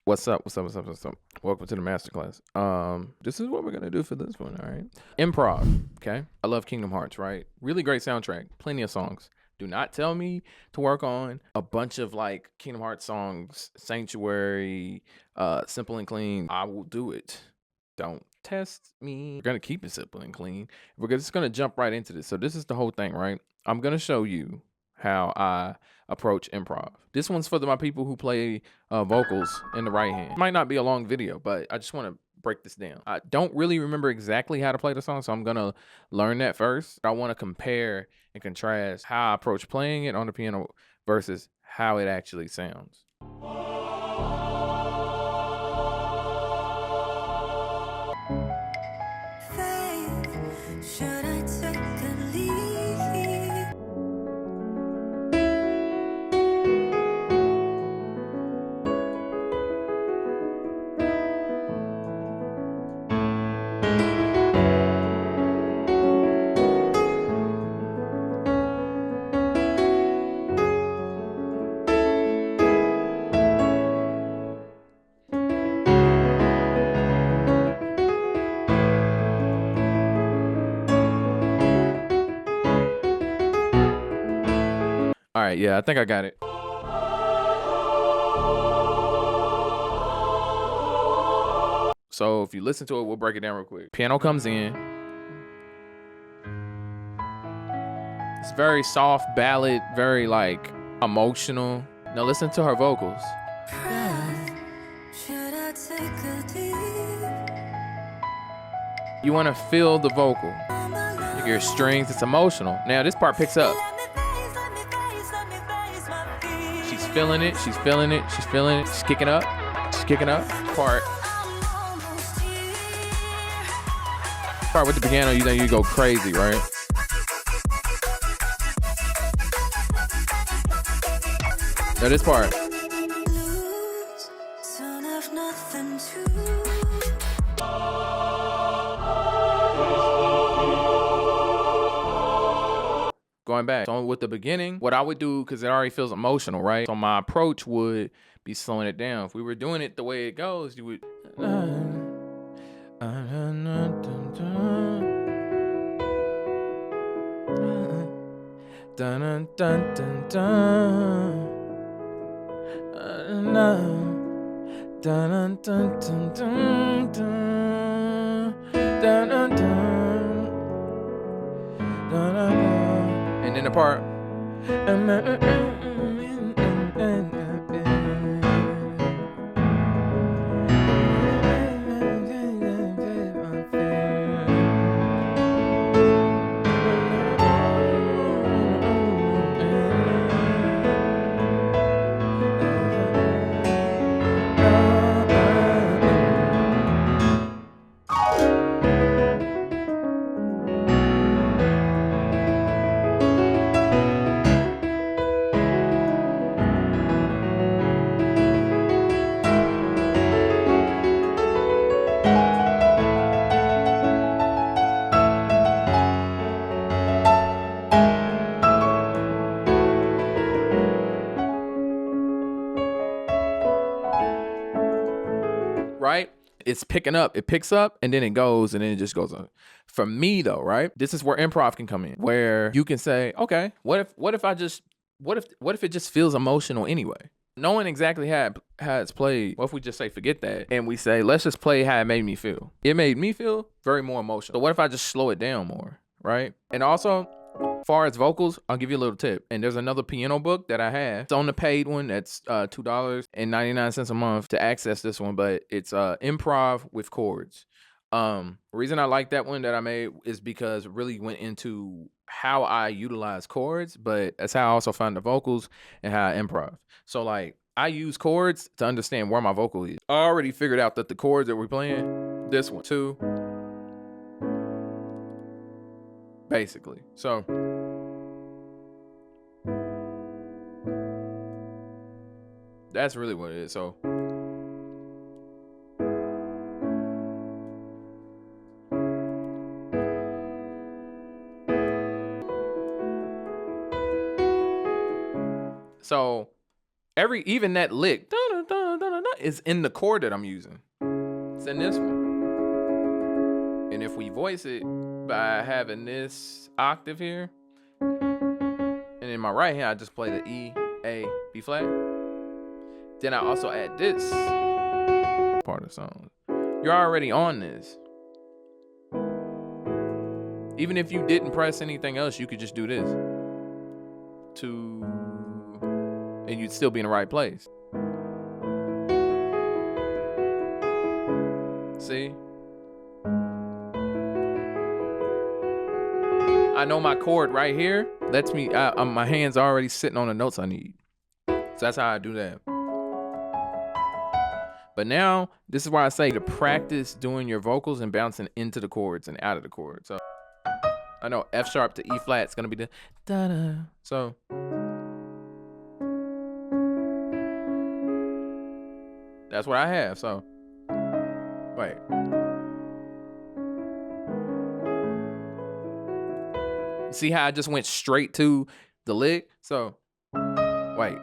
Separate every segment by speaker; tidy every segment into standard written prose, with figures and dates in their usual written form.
Speaker 1: What's up? Welcome to the Masterclass. This is what we're gonna do for this one, all right? Improv, okay? I love Kingdom Hearts, right? Really great soundtrack, plenty of songs. Do not tell me to work on a bunch of like Kingdom Hearts songs, Sanctuary, Simple and Clean. I will do it. Don't test me. We're gonna keep it simple and clean. We're just gonna jump right into this. So this is the whole thing, right? I'm gonna show you how I approach improv. This one's for my people who play vocals in the right hand. It might not be a long video, but I just want to break this down. I don't really remember exactly how to play the song, so I'm gonna learn that first. I want to compare and contrast how I approach playing it on the piano versus how it actually sounds. All right, yeah, I think I got it. So if you listen to it, we'll break it down real quick. Piano comes in. It's very soft ballad, very like emotional. Now listen to her vocals. You want to feel the vocal. You hear strings, it's emotional. Now this part picks up. She's feeling it, she's feeling it, she's feeling it. She's kicking up, Part with the piano, you know you go crazy, right? Now this part. Going back. So with the beginning, what I would do, because it already feels emotional, right? So my approach would be slowing it down. If we were doing it the way it goes, you would... And then the part. Right? It's picking up, it picks up, and then it goes, and then it just goes on. For me though, right? This is where improv can come in, where you can say, okay, what if it just feels emotional anyway? Knowing exactly how it's played, what if we just say, forget that, and we say, let's just play how it made me feel. It made me feel very more emotional. So what if I just slow it down more, right? And also, as far as vocals, I'll give you a little tip. And there's another PNO book that I have. It's on the paid one. That's $2.99 a month to access this one. But it's improv with chords. Reason I like that one that I made is because it really went into how I utilize chords, but that's how I also find the vocals and how I improv. So like I use chords to understand where my vocal is. I already figured out that the chords that we're playing, this one, 2, basically. So that's really what it is. So even that lick, is in the chord that I'm using. It's in this one. And if we voice it by having this octave here, and in my right hand, I just play the E, A, B flat. Then I also add this part of the song. You're already on this. Even if you didn't press anything else, you could just do this. And you'd still be in the right place. See? I know my chord right here lets me, my hand's already sitting on the notes I need. So that's how I do that. But now, this is why I say to practice doing your vocals and bouncing into the chords and out of the chords. So I know F sharp to E flat is gonna be the da-da. So that's what I have. So wait. See how I just went straight to the lick? So wait.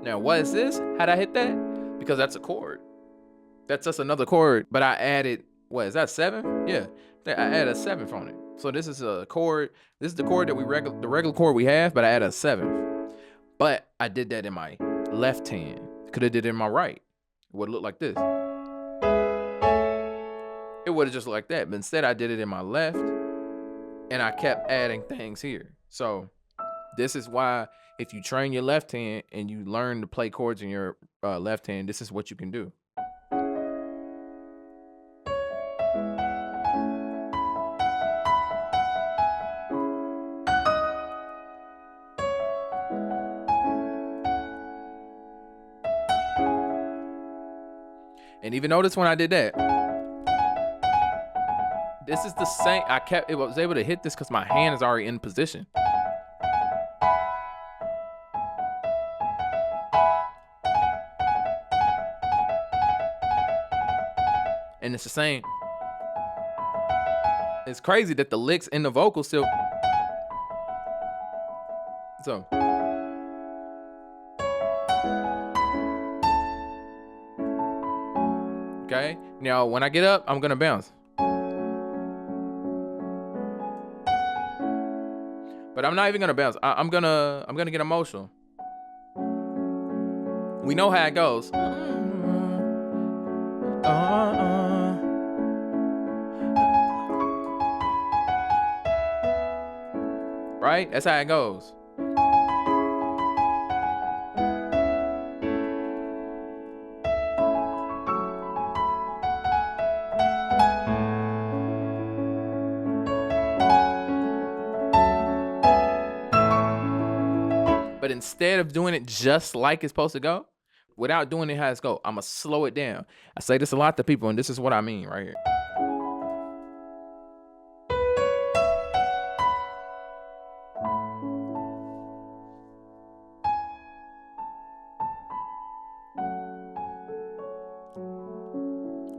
Speaker 1: Now, what is this? How'd I hit that? Because that's a chord. That's just another chord, but I added, what is that, 7? Yeah, I added a 7th on it. So this is a chord. This is the chord that the regular chord we have, but I added a 7th. But I did that in my left hand. Could have did it in my right. It would look like this. It would have just looked like that, but instead I did it in my left, and I kept adding things here. So this is why if you train your left hand and you learn to play chords in your left hand, this is what you can do. And even notice when I did that, this is the same. I was able to hit this because my hand is already in position. And it's the same. It's crazy that the licks in the vocal still. So. Okay. Now, when I get up, I'm gonna bounce. But I'm not even gonna bounce. I'm gonna get emotional. We know how it goes. Right? That's how it goes. But instead of doing it just like it's supposed to go, without doing it how it's go, I'm gonna slow it down. I say this a lot to people, and this is what I mean right here.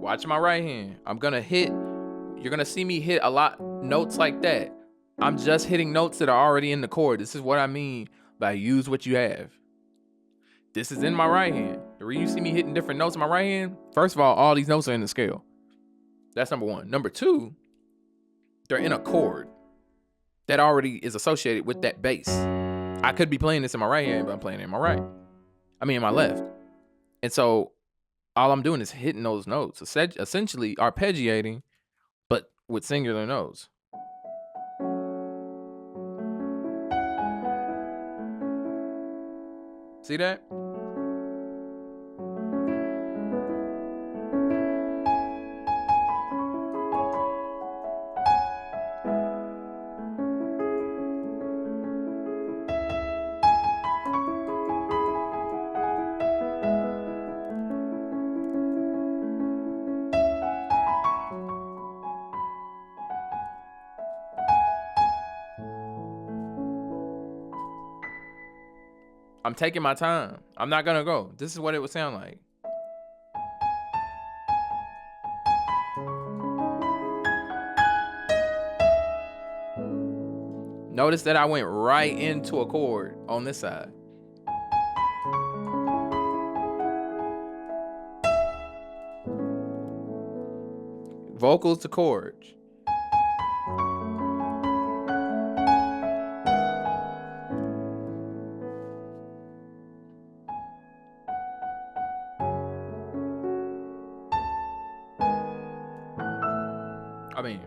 Speaker 1: Watch my right hand. I'm gonna hit, you're gonna see me hit a lot notes like that. I'm just hitting notes that are already in the chord. This is what I mean by use what you have. This is in my right hand. The reason you see me hitting different notes in my right hand, first of all these notes are in the scale. That's number one. Number two, they're in a chord that already is associated with that bass. I could be playing this in my right hand, but I'm playing it in my right. I mean, in my left. And so all I'm doing is hitting those notes, essentially arpeggiating, but with singular notes. See that? I'm taking my time. I'm not gonna go. This is what it would sound like. Notice that I went right into a chord on this side. Vocals to chords. I mean,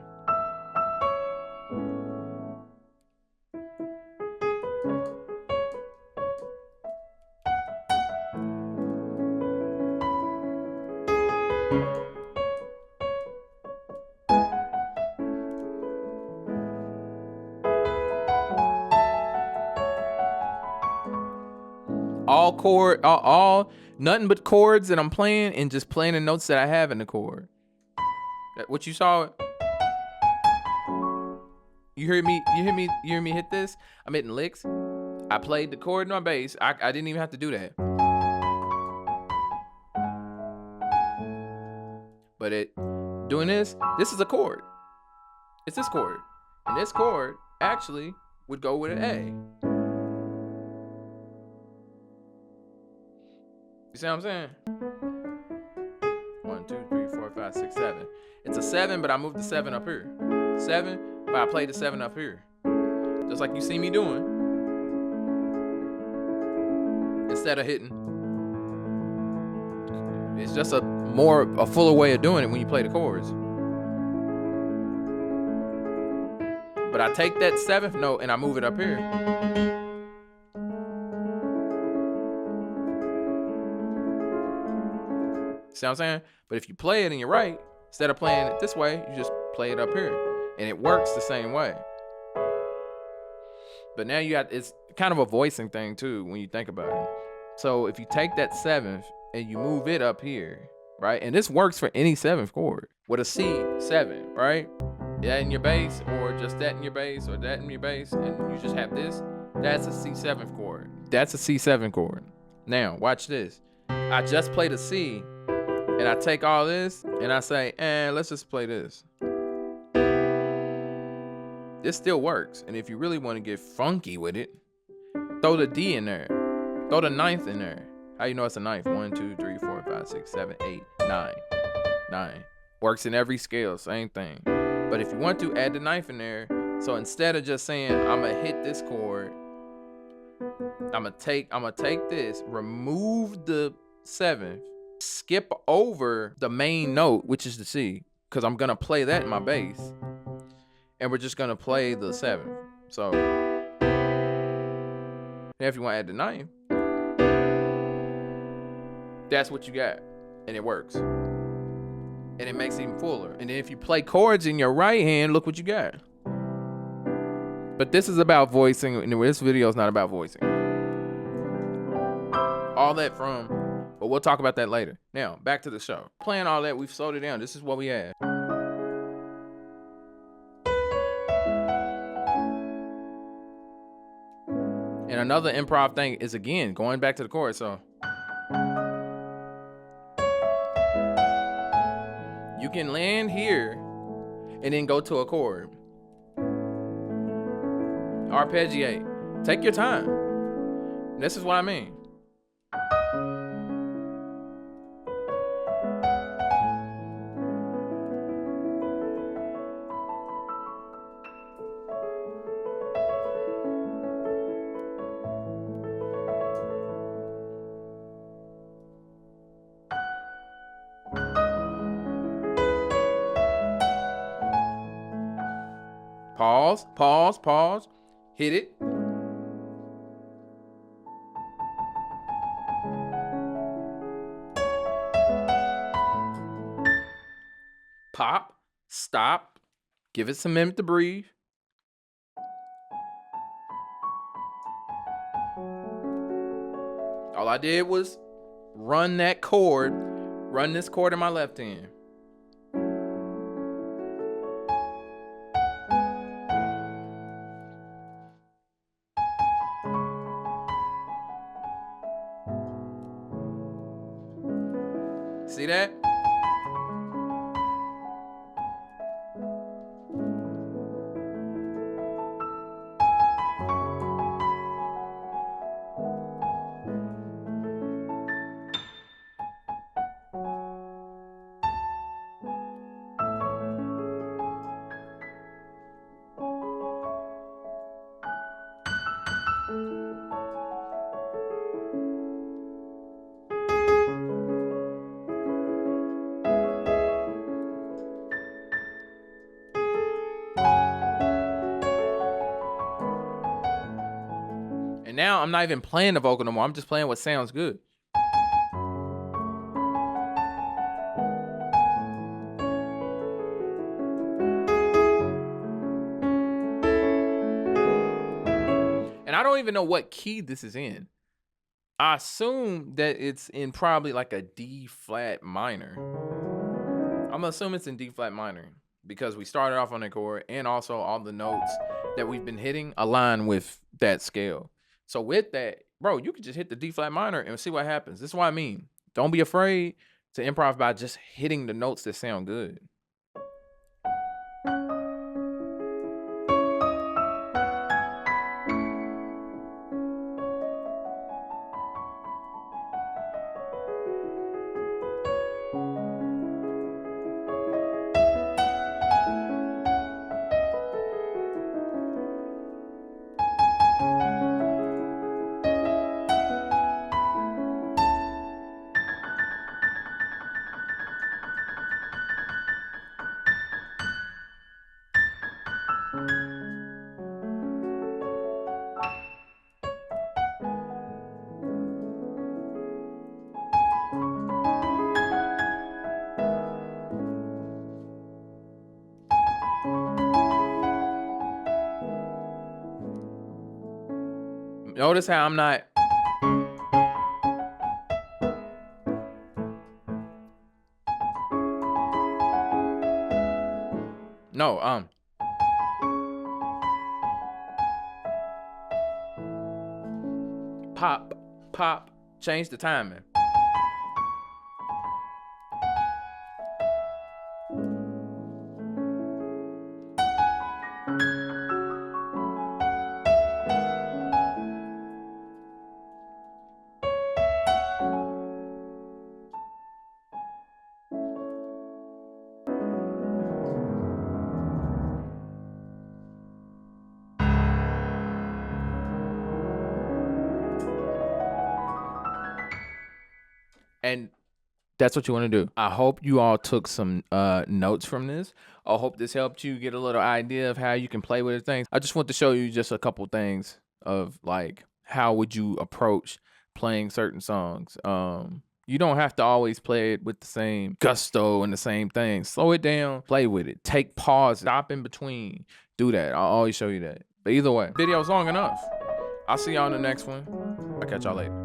Speaker 1: all nothing but chords that I'm playing and just playing the notes that I have in the chord. What you saw? You hear me hit this? I'm hitting licks. I played the chord on bass. I didn't even have to do that. But doing this is a chord. It's this chord. And this chord actually would go with an A. You see what I'm saying? 1, 2, 3, 4, 5, 6, 7. It's a 7, but I moved the 7 up here. 7, but I played the 7 up here. Just like you see me doing. Instead of hitting. It's just a fuller way of doing it when you play the chords. But I take that 7th note and I move it up here. See what I'm saying? But if you play it and you're right, instead of playing it this way, you just play it up here. And it works the same way. But now it's kind of a voicing thing too when you think about it. So if you take that 7th and you move it up here, right? And this works for any 7th chord with a C7, right? That in your bass, or just that in your bass, or that in your bass, and you just have this. That's a C7 chord. That's a C7 chord. Now, watch this. I just played a C, and I take all this, and I say, let's just play this. This still works. And if you really want to get funky with it, throw the D in there. Throw the 9th in there. How you know it's a 9th? 1, 2, 3, 4, 5, 6, 7, 8, 9. 9. Works in every scale, same thing. But if you want to, add the 9th in there. So instead of just saying, I'm going to hit this chord, I'm going to take this, remove the 7th, skip over the main note, which is the C, because I'm going to play that in my bass. And we're just going to play the 7th. So now if you want to add the 9th, that's what you got. And it works. And it makes it even fuller. And then if you play chords in your right hand, look what you got. But this is about voicing. And this video is not about voicing. All that but we'll talk about that later. Now, back to the show. Playing all that, we've slowed it down. This is what we had. And another improv thing is, again, going back to the chord. So you can land here and then go to a chord. Arpeggiate. Take your time. This is what I mean. Pause. Hit it. Pop. Stop. Give it some minute to breathe. All I did was run this chord in my left hand. See that? And now I'm not even playing the vocal no more. I'm just playing what sounds good. And I don't even know what key this is in. I assume that it's in probably like a D flat minor. I'm gonna assume it's in D flat minor because we started off on a chord and also all the notes that we've been hitting align with that scale. So with that, bro, you could just hit the D flat minor and see what happens. This is what I mean. Don't be afraid to improv by just hitting the notes that sound good. Notice how I'm not. No, pop, pop, change the timing. And that's what you want to do. I hope you all took some notes from this. I hope this helped you get a little idea of how you can play with things. I just want to show you just a couple things of like how would you approach playing certain songs. You don't have to always play it with the same gusto and the same thing. Slow it down, play with it. Take pause, stop in between. Do that. I'll always show you that. But either way, video's long enough. I'll see y'all in the next one. I'll catch y'all later.